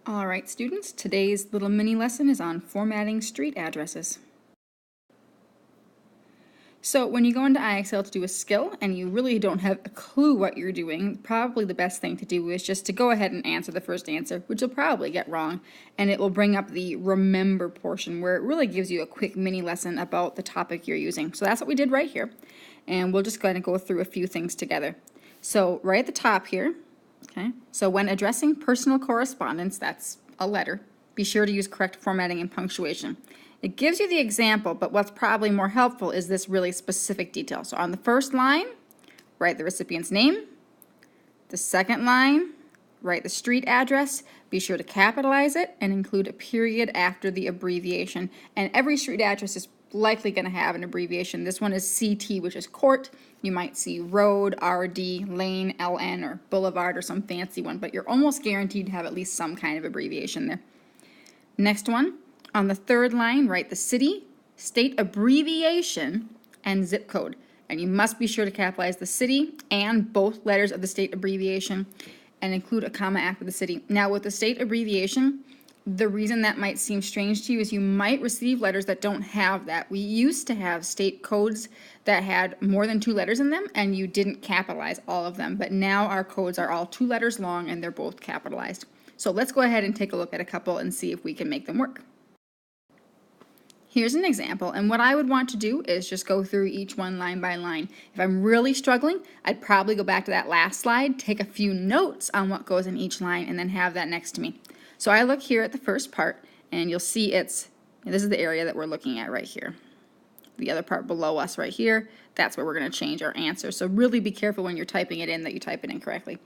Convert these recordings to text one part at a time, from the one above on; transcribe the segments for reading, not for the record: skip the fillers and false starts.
All right, students, today's little mini lesson is on formatting street addresses. So when you go into IXL to do a skill and you really don't have a clue what you're doing, probably the best thing to do is just to go ahead and answer the first answer, which you'll probably get wrong, and it will bring up the remember portion where it really gives you a quick mini lesson about the topic you're using. So that's what we did right here, and we'll just go ahead and go through a few things together. So right at the top here, okay, so when addressing personal correspondence, that's a letter, be sure to use correct formatting and punctuation. It gives you the example, but what's probably more helpful is this really specific detail. So on the first line, write the recipient's name. The second line, write the street address. Be sure to capitalize it and include a period after the abbreviation. And every street address is likely going to have an abbreviation. This one is CT, which is court. You might see road, RD, lane, LN, or boulevard, or some fancy one, but you're almost guaranteed to have at least some kind of abbreviation there. Next one, on the third line, write the city, state abbreviation, and zip code. And you must be sure to capitalize the city and both letters of the state abbreviation and include a comma after the city. Now with the state abbreviation, the reason that might seem strange to you is you might receive letters that don't have that. We used to have state codes that had more than 2 letters in them and you didn't capitalize all of them, but now our codes are all 2 letters long and they're both capitalized. So let's go ahead and take a look at a couple and see if we can make them work. Here's an example, and what I would want to do is just go through each one line by line. If I'm really struggling, I'd probably go back to that last slide, take a few notes on what goes in each line, and then have that next to me. So I look here at the first part, and you'll see this is the area that we're looking at right here. The other part below us right here, that's where we're going to change our answer. So really be careful when you're typing it in that you type it in correctly.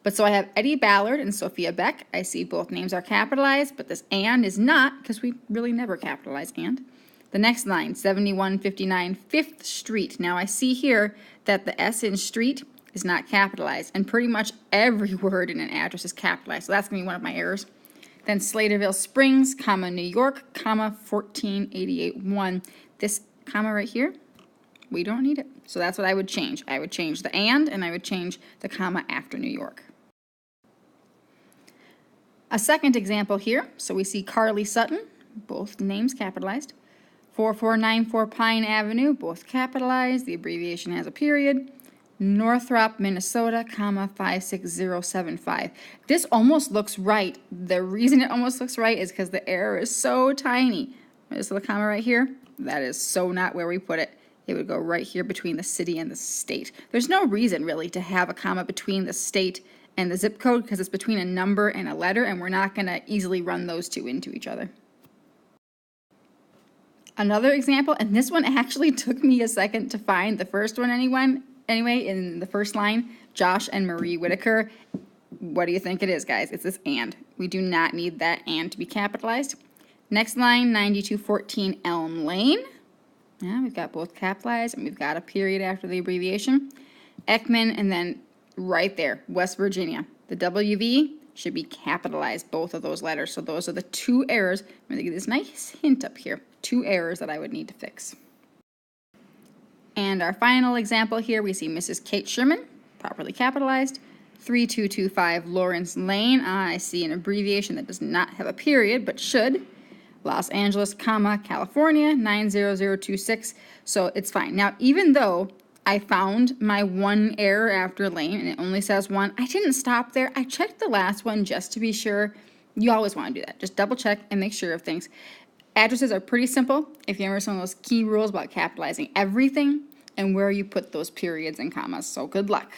But so I have Eddie Ballard and Sophia Beck. I see both names are capitalized, but this and is not because we really never capitalize and. The next line, 7159 5th Street. Now I see here that the S in street is not capitalized, and pretty much every word in an address is capitalized, so that's going to be one of my errors. Then Slaterville Springs, comma, New York, comma, 1488 1. This comma right here, we don't need it. So that's what I would change. I would change the and I would change the comma after New York. A second example here, so we see Carly Sutton, both names capitalized. 4494 Pine Avenue, both capitalized. The abbreviation has a period. Northrop, Minnesota, comma, 56075. This almost looks right. The reason it almost looks right is because the error is so tiny. This little comma right here, that is so not where we put it. It would go right here between the city and the state. There's no reason really to have a comma between the state and the zip code because it's between a number and a letter, and we're not going to easily run those two into each other. Another example, and this one actually took me a second to find the first one anyway, in the first line, Josh and Marie Whitaker. What do you think it is, guys? It's this and. We do not need that and to be capitalized. Next line, 9214 Elm Lane. Yeah, we've got both capitalized, and we've got a period after the abbreviation. Ekman, and then right there, West Virginia. The WV should be capitalized, both of those letters. So those are the 2 errors. I'm going to give this nice hint up here. 2 errors that I would need to fix. And our final example here, we see Mrs. Kate Sherman, properly capitalized. 3225 Lawrence Lane. I see an abbreviation that does not have a period, but should. Los Angeles, comma, California, 90026. So it's fine. Now, even though I found my 1 error after lane, and it only says 1. I didn't stop there. I checked the last one just to be sure. You always want to do that. Just double check and make sure of things. Addresses are pretty simple if you remember some of those key rules about capitalizing everything and where you put those periods and commas. So good luck.